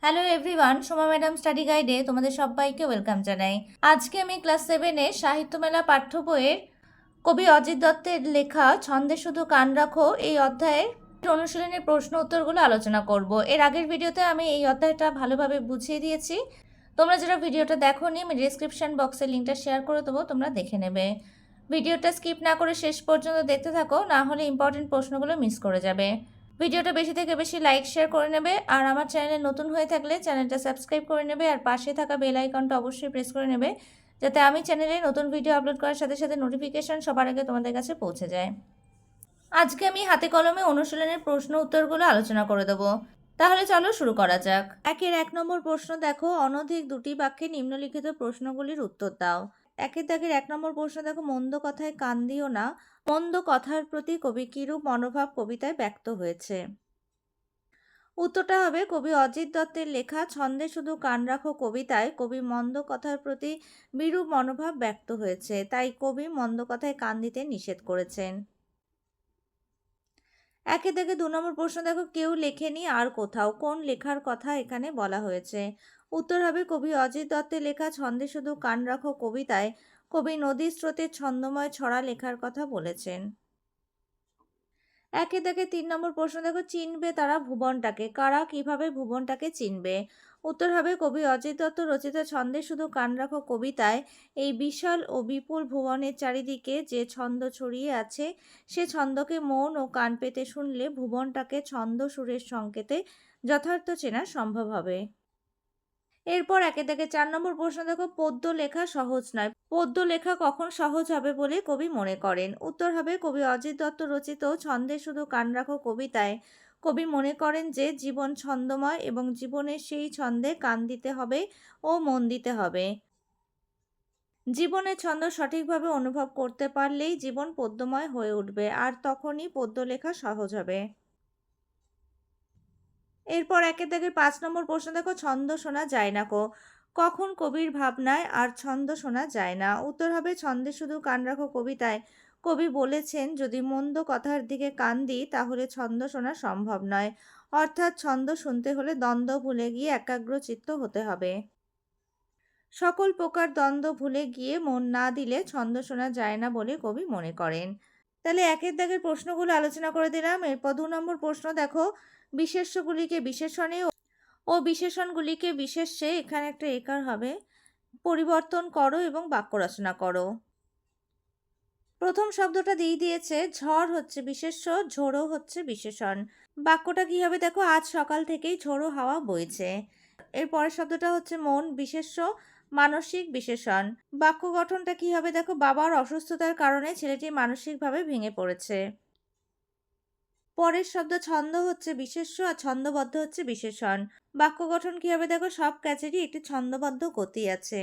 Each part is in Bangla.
Hello everyone, Soma madam study গাইডে তোমাদের সবাইকে ওয়েলকাম জানাই। আজকে আমি ক্লাস 7-এ সাহিত্য মেলা পাঠ্য বইয়ের কবি অজিত দত্তের লেখা ছন্দে শুধু কান রাখো এই অধ্যায়ের অনুশীলনের প্রশ্ন উত্তরগুলো আলোচনা করব। এর আগের ভিডিওতে আমি এই অধ্যায়টা ভালোভাবে বুঝিয়ে দিয়েছি। তোমরা যারা ভিডিওটা দেখোনি, আমি ডিসক্রিপশন বক্সে লিঙ্কটা শেয়ার করে দেবো, তোমরা দেখে নেবে। ভিডিওটা স্কিপ না করে শেষ পর্যন্ত দেখতে থাকো, না হলে ইম্পর্টেন্ট প্রশ্নগুলো মিস করে যাবে। ভিডিওটা বেশি থেকে বেশি লাইক শেয়ার করে নেবে, আর আমার চ্যানেলে নতুন হয়ে থাকলে চ্যানেলটা সাবস্ক্রাইব করে নেবে, আর পাশে থাকা বেল আইকনটা অবশ্যই প্রেস করে নেবে, যাতে আমি চ্যানেলে নতুন ভিডিও আপলোড করার সাথে সাথে নোটিফিকেশন সবার আগে তোমাদের কাছে পৌঁছে যায়। আজকে আমি হাতে কলমে অনুশীলনের প্রশ্ন উত্তরগুলো আলোচনা করে দেবো। তাহলে চলো শুরু করা যাক। 1 নম্বর প্রশ্ন দেখো, অনধিক দুটি বাক্যে নিম্নলিখিত প্রশ্নগুলির উত্তর দাও। 1 নম্বর প্রশ্ন দেখো, মন্দ কথায় কান দিও না। মন্দ কথার প্রতি কবি কিরূপ মনোভাব কবিতায় ব্যক্ত হয়েছে? উত্তরটা হবে, কবি অজিত দত্তের লেখা ছন্দে শুধু কান রাখো কবিতায় কবি মন্দ কথার প্রতি বিরূপ মনোভাব ব্যক্ত হয়েছে, তাই কবি মন্দ কথায় কান দিতে নিষেধ করেছেন। 2 নম্বর প্রশ্ন দেখো, কেউ লেখেনি আর কোথাও, কোন লেখার কথা এখানে বলা হয়েছে? উত্তর হবে, কবি অজিত দত্তের লেখা ছন্দে শুধু কান রাখো কবিতায় কবি নদীর স্রোতের ছন্দময় ছড়া লেখার কথা বলেছেন। 3 নম্বর প্রশ্ন দেখো, চিনবে তারা ভুবনটাকে, কারা কিভাবে ভুবনটাকে চিনবে? উত্তর হবে, কবি অজিত দত্ত রচিত ছন্দে শুধু কান রাখো কবিতায় এই বিশাল ও বিপুল ভুবনের চারিদিকে যে ছন্দ ছড়িয়ে আছে, সে ছন্দকে মন ও কান পেতে শুনলে ভুবনটাকে ছন্দ সুরের সংকেতে যথার্থ চেনা সম্ভব হবে। এরপর 4 নম্বর প্রশ্ন দেখো, পদ্য লেখা সহজ নয়, পদ্য লেখা কখন সহজ হবে বলে কবি মনে করেন? উত্তর হবে, কবি অজিত দত্ত রচিত ছন্দে শুধু কান রাখো কবিতায় কবি মনে করেন যে জীবন ছন্দময় এবং জীবনের সেই ছন্দে কান দিতে হবে ও মন দিতে হবে। জীবনের ছন্দ সঠিকভাবে অনুভব করতে পারলেই জীবন পদ্যময় হয়ে উঠবে, আর তখনই পদ্য লেখা সহজ হবে। এরপর 5 নম্বর প্রশ্ন দেখো, ছন্দ শোনা যায় না কখন কবির ভাবনায় আর ছন্দ শোনা যায় না? উত্তর হবে, ছন্দে শুধু কান রাখো কবিতায় কবি বলেছেন যদি মন্দ কথার দিকে কান দিই তাহলে ছন্দ শোনা সম্ভব নয়, অর্থাৎ ছন্দ শুনতে হলে দ্বন্দ্ব ভুলে গিয়ে একাগ্র চিত্ত হতে হবে। সকল প্রকার দ্বন্দ্ব ভুলে গিয়ে মন না দিলে ছন্দ শোনা যায় না বলে কবি মনে করেন। তাহলে 1 প্রশ্নগুলো আলোচনা করে দিলাম। এরপর 2 নম্বর প্রশ্ন দেখো, বিশেষ্যগুলিকে বিশেষণে ও বিশেষণগুলিকে বিশেষ্যে, এখানে একটা একার হবে, পরিবর্তন করো এবং বাক্য রচনা করো। প্রথম শব্দটা দিয়ে দিয়েছে, ঝড় হচ্ছে বিশেষ্য, ঝোড়ো হচ্ছে বিশেষণ। বাক্যটা কি হবে দেখো, আজ সকাল থেকেই ঝোড়ো হাওয়া বইছে। এর পরের শব্দটা হচ্ছে মন, বিশেষ্য, মানসিক বিশেষণ। বাক্য গঠনটা কি হবে দেখো, বাবার অসুস্থতার কারণে ছেলেটি মানসিকভাবে ভেঙে পড়েছে। পরের শব্দ ছন্দ হচ্ছে বিশেষ্য আর ছন্দবদ্ধ হচ্ছে বিশেষণ। বাক্য গঠন কি হবে দেখো, সব কাজেরই একটি ছন্দবদ্ধ গতি আছে।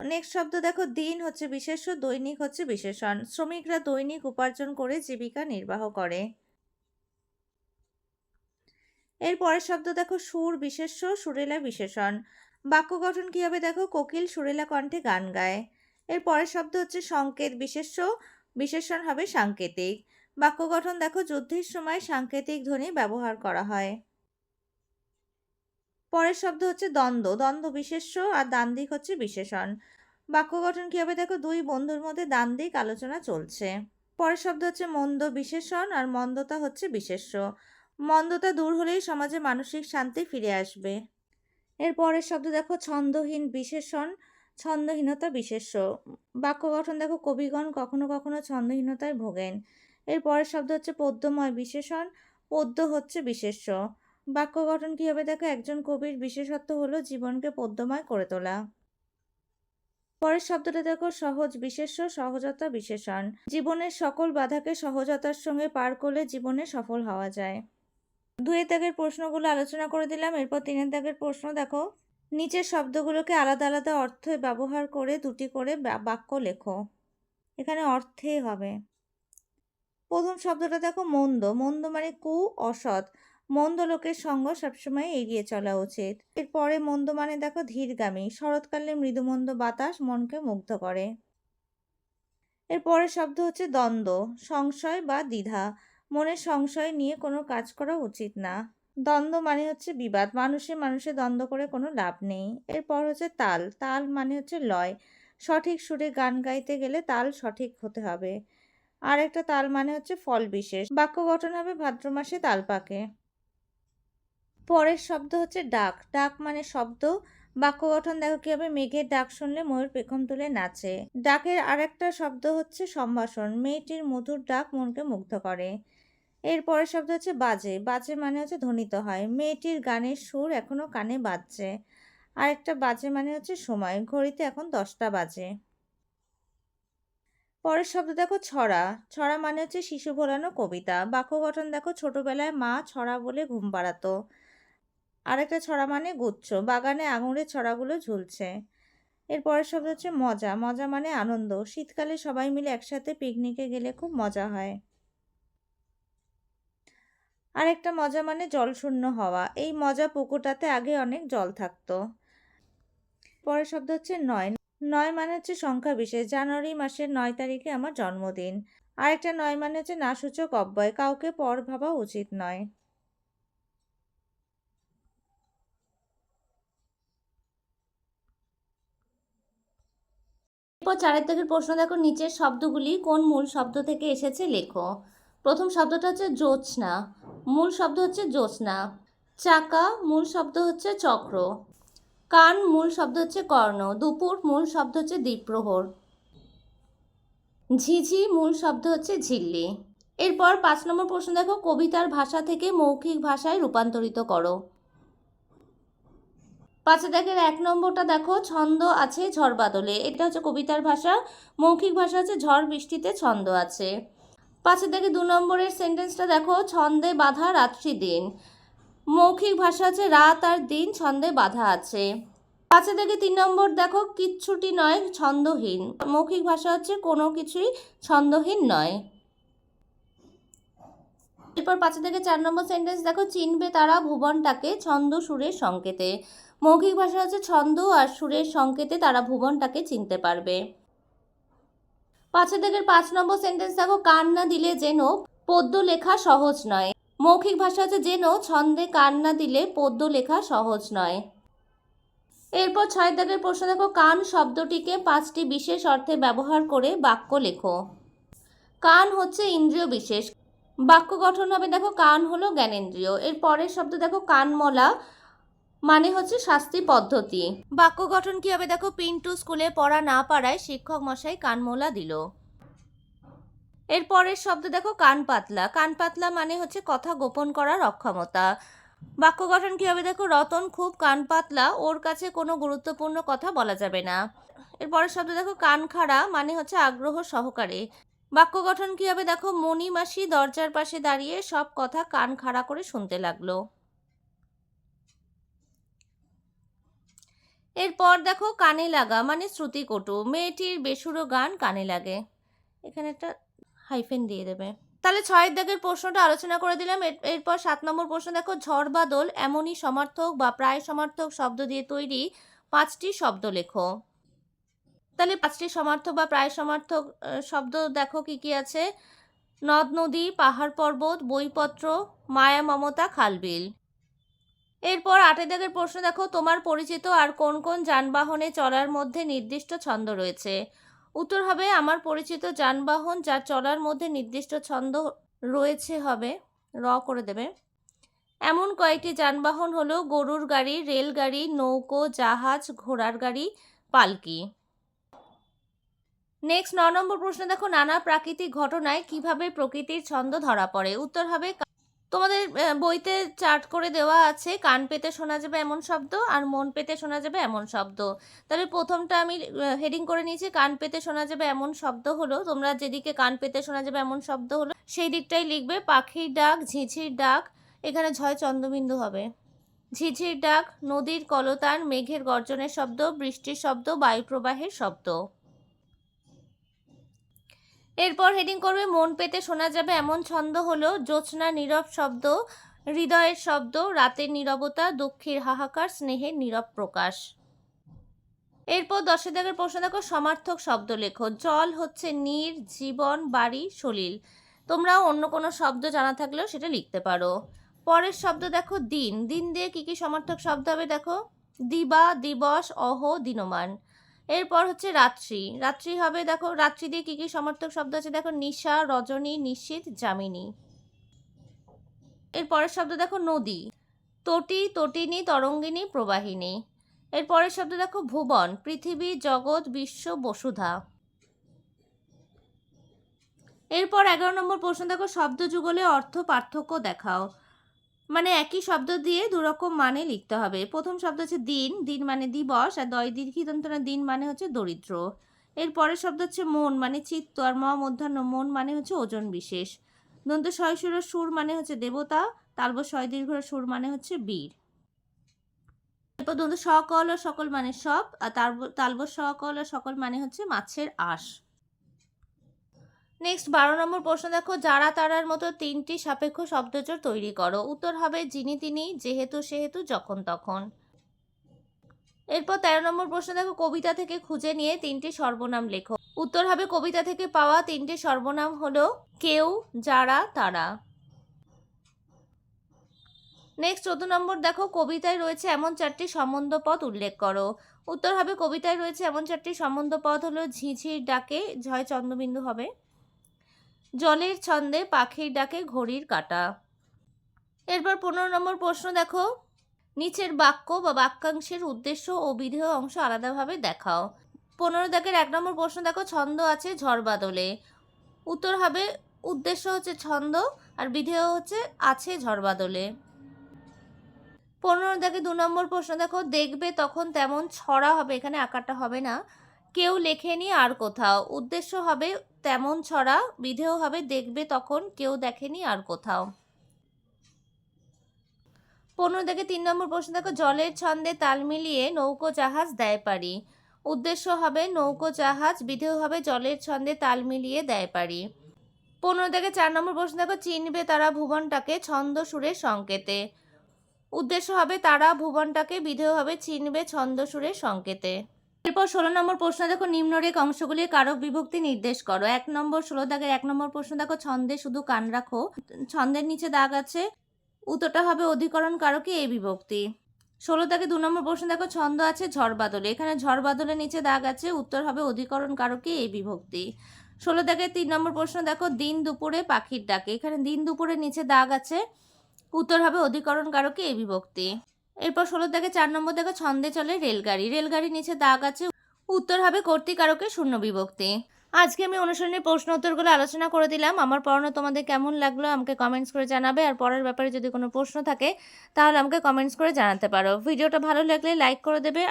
নেক্সট শব্দ দেখো, দিন হচ্ছে বিশেষ্য, দৈনিক হচ্ছে বিশেষণ। শ্রমিকরা দৈনিক উপার্জন করে জীবিকা নির্বাহ করে। এর পরের শব্দ দেখো, সুর বিশেষ্য, সুরেলা বিশেষণ। বাক্য গঠন কি হবে দেখো, কোকিল সুরেলা কণ্ঠে গান গায়। এর পরের শব্দ হচ্ছে সংকেত বিশেষ্য, বিশেষণ হবে সাংকেতিক। বাক্য গঠন দেখো, যুদ্ধের সময় সাংকেতিক ধ্বনি ব্যবহার করা হয়। পরের শব্দ হচ্ছে দ্বন্দ্ব, দ্বন্দ্ব বিশেষ্য আর দ্বান্দ্বিক হচ্ছে বিশেষণ। বাক্য গঠন কি হবে দেখো, দুই বন্ধুর মধ্যে দ্বান্দ্বিক আলোচনা চলছে। পরের শব্দ হচ্ছে মন্দ বিশেষণ আর মন্দতা হচ্ছে বিশেষ্য। মন্দতা দূর হলেই সমাজে মানসিক শান্তি ফিরে আসবে। এর পরের শব্দ দেখো, ছন্দহীন বিশেষণ, ছন্দহীনতা বিশেষ্য। বাক্য গঠন দেখো, কবিগণ কখনো কখনো ছন্দহীনতায় ভোগেন। এর পরের শব্দ হচ্ছে পদ্যময় বিশেষণ, পদ্য হচ্ছে বিশেষ্য। বাক্য গঠন কি হবে দেখো, একজন কবির বিশেষত্ব হলো জীবনকে পদ্যময় করে তোলা। পরের শব্দটা দেখো, সহজ বিশেষ্য, সহজতা বিশেষণ। জীবনের সকল বাধাকে সহজতার সঙ্গে পার করলে জীবনে সফল হওয়া যায়। 2 প্রশ্নগুলো আলোচনা করে দিলাম। এরপর 3 প্রশ্ন দেখো, নিচের শব্দগুলোকে আলাদা আলাদা অর্থে ব্যবহার করে দুটি করে বাক্য লেখো। এখানে অর্থে হবে। প্রথম শব্দটা দেখো, মন্দ। মন্দ মানে কু, অসৎ। মন্দ লোকের সঙ্গ সবসময় এড়িয়ে চলা উচিত। এরপরে মন্দ মানে দেখো ধীরগামী। শরৎকালে মৃদুমন্দ বাতাস মনকে মুগ্ধ করে। এর পরের শব্দ হচ্ছে দ্বন্দ্ব, সংশয় বা দ্বিধা। মনের সংশয় নিয়ে কোনো কাজ করা উচিত না। দ্বন্দ্ব মানে হচ্ছে বিবাদ, মানুষে দ্বন্দ্ব করে কোনো লাভ নেই। এরপর হচ্ছে তাল, তাল মানে হচ্ছে লয়, সঠিক সুরে গান গাইতে গেলে তাল সঠিক হতে হবে। আর একটা তাল মানে হচ্ছে ফল বিশেষ, বাক্য গঠন হবে ভাদ্র মাসে তাল পাকে। পরের শব্দ হচ্ছে ডাক, ডাক মানে শব্দ, বাক্য গঠন দেখো কি হবে, মেঘের ডাক শুনলে ময়ূর পেখম তুলে নাচে। ডাকের আরেকটা শব্দ হচ্ছে সম্ভাষণ, মেয়েটির মধুর ডাক মনকে মুগ্ধ করে। এর পরের শব্দ হচ্ছে বাজে, বাজে মানে হচ্ছে ধ্বনিত হয়, মেয়েটির গানের সুর এখনো কানে বাজছে। আরেকটা বাজে মানে হচ্ছে সময়, ঘড়িতে এখন 10টা বাজে। পরের শব্দ দেখো ছড়া, ছড়া মানে হচ্ছে শিশু ভোলানো কবিতা, বাক্য গঠন দেখো ছোটবেলায় মা ছড়া বলে ঘুম পাড়াতো। আরেকটা ছড়া মানে গুচ্ছ, বাগানে আঙুরের ছড়াগুলো ঝুলছে। এর পরের শব্দ হচ্ছে মজা, মজা মানে আনন্দ, শীতকালে সবাই মিলে একসাথে পিকনিকে গেলে খুব মজা হয়। আরেকটা মজা মানে জলশূন্য হওয়া, এই মজা পুকুরটাতে আগে অনেক জল থাকতো। পরের শব্দ হচ্ছে নয়, নয় মানে হচ্ছে সংখ্যা বিশেষ, জানুয়ারি মাসের 9 তারিখে আমার জন্মদিন। আরেকটা নয় মানে হচ্ছে না সূচক অব্যয়, কাউকে পর ভাবা উচিত নয়। এরপর 4 দাগের প্রশ্ন দেখো, নিচের শব্দগুলি কোন মূল শব্দ থেকে এসেছে লেখো। প্রথম শব্দটা হচ্ছে জ্যোৎস্না, মূল শব্দ হচ্ছে জ্যোৎস্না। চাকা মূল শব্দ হচ্ছে চক্র। কান মূল শব্দ হচ্ছে কর্ণ। দুপুর মূল শব্দ হচ্ছে দ্বীপ্রহর। ঝিঝি মূল শব্দ হচ্ছে ঝিল্লি। এরপর 5 নম্বর প্রশ্ন দেখো, কবিতার ভাষা থেকে মৌখিক ভাষায় রূপান্তরিত করো। 5 দাগের 1 নম্বরটা দেখো, ছন্দ আছে ঝড় বাদলে, এটা হচ্ছে কবিতার ভাষা, মৌখিক ভাষা হচ্ছে ঝড় বৃষ্টিতে ছন্দ আছে। 5 দাগের 2 নম্বরের সেন্টেন্সটা দেখো, ছন্দে বাঁধা রাত্রি দিন, মৌখিক ভাষা হচ্ছে রাত আর দিন ছন্দে বাঁধা আছে। 5 দাগে 3 নম্বর দেখো, কিচ্ছুটি নয় ছন্দহীন, মৌখিক ভাষা হচ্ছে কোনো কিছুই ছন্দহীন নয়। এরপর 5 থেকে 4 নম্বর সেন্টেন্স দেখো, চিনবে তারা ভুবনটাকে ছন্দ সুরের সংকেতে, মৌখিক ভাষা হচ্ছে ছন্দ আর সুরের সংকেতে তারা ভুবনটাকে চিনতে পারবে। 5 থেকে 5 নম্বর সেন্টেন্স দেখো, কান না দিলে যেন পদ্য লেখা সহজ নয়, মৌখিক ভাষা হচ্ছে যেন ছন্দে কান না দিলে পদ্য লেখা সহজ নয়। এরপর 6 দাগের প্রশ্ন দেখো, কান শব্দটিকে 5টি বিশেষ অর্থে ব্যবহার করে বাক্য লেখো। কান হচ্ছে ইন্দ্রিয় বিশেষ, বাক্য গঠন হবে দেখো, কান হলো জ্ঞানেন্দ্রিয়। এর পরের শব্দ দেখো, কানমলা মানে হচ্ছে শাস্তি পদ্ধতি, বাক্য গঠন কি হবে দেখো, পিন্টু স্কুলে পড়া না পারায় শিক্ষক মশাই কানমলা দিল। এর পরের শব্দ দেখো, কান পাতলা, কান পাতলা মানে হচ্ছে কথা গোপন করার অক্ষমতা, বাক্য গঠন কি হবে দেখো, রতন খুব কান পাতলা, ওর কাছে কোনো গুরুত্বপূর্ণ কথা বলা যাবে না। এর পরের শব্দ দেখো, কান খাড়া মানে হচ্ছে আগ্রহ সহকারে, বাক্য গঠন কি হবে দেখো, মণি মাসি দরজার পাশে দাঁড়িয়ে সব কথা কান খাড়া করে শুনতে লাগলো। এরপর দেখো, কানে লাগা মানে শ্রুতিকটু, মেয়েটির বেসুরো গান কানে লাগে, এখানে একটা হাইফেন দিয়ে দেবে। তাহলে 6 দাগের প্রশ্নটা আলোচনা করে দিলাম। এরপর 7 নম্বর প্রশ্ন দেখো, ঝড় বাদল এমনই সমার্থক বা প্রায় সমার্থক শব্দ দিয়ে তৈরি 5টি শব্দ লেখো। তাহলে 5টি সমার্থক বা প্রায় সমার্থক শব্দ দেখো কি কি আছে, নদ নদী, পাহাড় পর্বত, বইপত্র, মায়া মমতা, খালবিল। এরপর 8 দাগের প্রশ্ন দেখো, তোমার পরিচিত আর কোন কোন যানবাহনে চলার মধ্যে নির্দিষ্ট ছন্দ রয়েছে। উত্তর হবে, আমার পরিচিত যানবাহন যার চলার মধ্যে নির্দিষ্ট ছন্দ রয়েছে হবে, র করে দেবে। এমন কয়েকটি যানবাহন হলো গরুর গাড়ি, রেলগাড়ি, নৌকো, জাহাজ, ঘোড়ার গাড়ি, পালকি। নেক্সট 9 নম্বর প্রশ্ন দেখো, নানা প্রাকৃতিক ঘটনায় কিভাবে প্রকৃতির ছন্দ ধরা পড়ে। উত্তর হবে, তোমাদের বইতে চার্ট করে দেওয়া আছে, কান পেতে শোনা যাবে এমন শব্দ আর মন পেতে শোনা যাবে এমন শব্দ। তাহলে প্রথমটা আমি হেডিং করে নিয়েছি, কান পেতে শোনা যাবে এমন শব্দ হলো, তোমরা যেদিকে কান পেতে শোনা যাবে এমন শব্দ হলো সেই দিকটাই লিখবে, পাখির ডাক, ঝিঝির ডাক, এখানে ঝয় চন্দ্রবিন্দু হবে, ঝিঝির ডাক, নদীর কলতান, মেঘের গর্জনের শব্দ, বৃষ্টির শব্দ, বায়ু প্রবাহের শব্দ। এরপর হেডিং করবে, মন পেতে শোনা যাবে এমন ছন্দ হলো, জ্যোৎস্না নীরব শব্দ, হৃদয়ের শব্দ, রাতের নীরবতা, দুঃখের হাহাকার, স্নেহের নীরব প্রকাশ। এরপর 10 দাগের প্রশ্ন দেখো, সমার্থক শব্দ লেখো। জল হচ্ছে নীর, জীবন, বাড়ি, সলিল। তোমরাও অন্য কোনো শব্দ জানা থাকলেও সেটা লিখতে পারো। পরের শব্দ দেখো দিন। দিন দিয়ে কি কি সমার্থক শব্দ হবে দেখো, দিবা, দিবস, অহ, দিনমান। এরপর হচ্ছে রাত্রি। রাত্রি হবে দেখো, রাত্রি দিয়ে কি কি সমার্থক শব্দ আছে দেখো, নিশা, রজনী, নিশীথ, যামিনী। এর পরের শব্দ দেখো নদী, তটি, তটিনী, তরঙ্গিনী, প্রবাহিনী। এর পরের শব্দ দেখো ভুবন, পৃথিবী, জগৎ, বিশ্ব, বসুধা। এরপর 11 নম্বর প্রশ্ন দেখো, শব্দ যুগলে অর্থ পার্থক্য দেখাও। মানে একই শব্দ দিয়ে দুরকম মানে লিখতে হবে। প্রথম শব্দ হচ্ছে দিন, দিন মানে দিবস, আর দয় দীর্ঘি দন্তনা দিন মানে হচ্ছে দরিদ্র। এর পরের শব্দ হচ্ছে মন মানে চিত্ত, আর মধ্যাহ্ন মন মানে হচ্ছে ওজন বিশেষ। দন্ত শয় সুর মানে হচ্ছে দেবতা, তালব শয় দীর্ঘ সুর মানে হচ্ছে বীর। এরপর দন্ত সকল ও সকল মানে সব, আর তালব সকল ও সকল মানে হচ্ছে মাছের আঁশ। নেক্সট 12 নম্বর প্রশ্ন দেখো, যারা তারার মতো 3টি সাপেক্ষ শব্দজোড় তৈরি করো। উত্তর হবে যিনি তিনি, যেহেতু সেহেতু, যখন তখন। এরপর 13 নম্বর প্রশ্ন দেখো, কবিতা থেকে খুঁজে নিয়ে 3টি সর্বনাম লেখো। উত্তর হবে কবিতা থেকে পাওয়া 3টি সর্বনাম হলো কেউ, যারা, তারা। নেক্সট 14 নম্বর দেখো, কবিতায় রয়েছে এমন 4টি সম্বন্ধ পদ উল্লেখ করো। উত্তর হবে কবিতায় রয়েছে এমন 4টি সম্বন্ধ পদ হলো ঝিঝির ডাকে, ঝয় চন্দ্রবিন্দু হবে, জলের ছন্দে, পাখির ডাকে, ঘড়ির কাঁটা। এরপর 15 নম্বর প্রশ্ন দেখো, নিচের বাক্য বা বাক্যাংশের উদ্দেশ্য ও বিধেয় অংশ আলাদাভাবে দেখাও। 15 দাগের 1 নম্বর প্রশ্ন দেখো, ছন্দ আছে ঝড় বাদলে। উত্তর হবে উদ্দেশ্য হচ্ছে ছন্দ, আর বিধেয় হচ্ছে আছে ঝড় বাদলে। 15 দাগে 2 নম্বর প্রশ্ন দেখো, দেখবে তখন তেমন, ছড়া হবে এখানে, আকারটা হবে না, কেউ লেখেনি আর কোথাও। উদ্দেশ্য হবে তেমন ছড়া, বিধেয় হবে দেখবে তখন, কেউ দেখেনি আর কোথাও। 15 থেকে 3 নম্বর প্রশ্ন দেখো, জলের ছন্দে তাল মিলিয়ে নৌকো জাহাজ দেয় পারি। উদ্দেশ্য হবে নৌকো জাহাজ, বিধেয় হবে জলের ছন্দে তাল মিলিয়ে দেয় পারি। 15 থেকে 4 নম্বর প্রশ্ন দেখো, চিনবে তারা ভুবনটাকে ছন্দ সুরের সংকেতে। উদ্দেশ্য হবে তারা ভুবনটাকে, বিধেয় হবে চিনবে ছন্দ সুরের সংকেতে। এরপর 16 নম্বর প্রশ্ন দেখো, নিম্নরেখ অংশগুলির কারক বিভক্তি নির্দেশ করো। 1 নম্বর 16 দাগের 1 নম্বর প্রশ্ন দেখো, ছন্দে শুধু কান রাখো। ছন্দের নিচে দাগ আছে, উত্তরটা হবে অধিকরণ কারকে এ বিভক্তি। 16 দাগে 2 নম্বর প্রশ্ন দেখো, ছন্দ আছে ঝড় বাদলে। এখানে ঝড় বাদলের নিচে দাগ আছে, উত্তর হবে অধিকরণ কারকে এ বিভক্তি। 16 দাগে 3 নম্বর প্রশ্ন দেখো, দিন দুপুরে পাখির ডাকে। এখানে দিন দুপুরের নিচে দাগ আছে, উত্তর হবে অধিকরণ কারকে এ বিভক্তি। এরপর 16 দাগে 4 নম্বর দেখো, ছন্দে চলে রেলগাড়ি। রেলগাড়ির নিচে দাগ আছে, উত্তর হবে কর্তৃকারকে শূন্য বিভক্তি। আজকে আমি অনুশীলনের প্রশ্ন উত্তরগুলো আলোচনা করে দিলাম। আমার পড়ানো তোমাদের কেমন লাগলো আমাকে কমেন্টস করে জানাবে, আর পড়ার ব্যাপারে যদি কোনো প্রশ্ন থাকে তাহলে আমাকে কমেন্টস করে জানাতে পারো। ভিডিওটা ভালো লাগলে লাইক করে দেবে,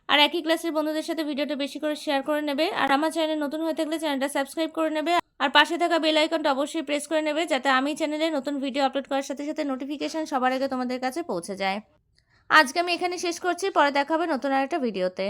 আর একই ক্লাসের বন্ধুদের সাথে ভিডিওটা বেশি করে শেয়ার করে নেবে, আর আমার চ্যানেলে নতুন হয়ে থাকলে চ্যানেলটা সাবস্ক্রাইব করে নেবে, আর পাশে থাকা বেল আইকনটা অবশ্যই প্রেস করে নেবে, যাতে আমি চ্যানেলে নতুন ভিডিও আপলোড করার সাথে সাথে নোটিফিকেশন সবার আগে তোমাদের কাছে পৌঁছে যায়। আজকে আমি এখানে শেষ করছি, পরে দেখা হবে নতুন আরেকটা ভিডিওতে।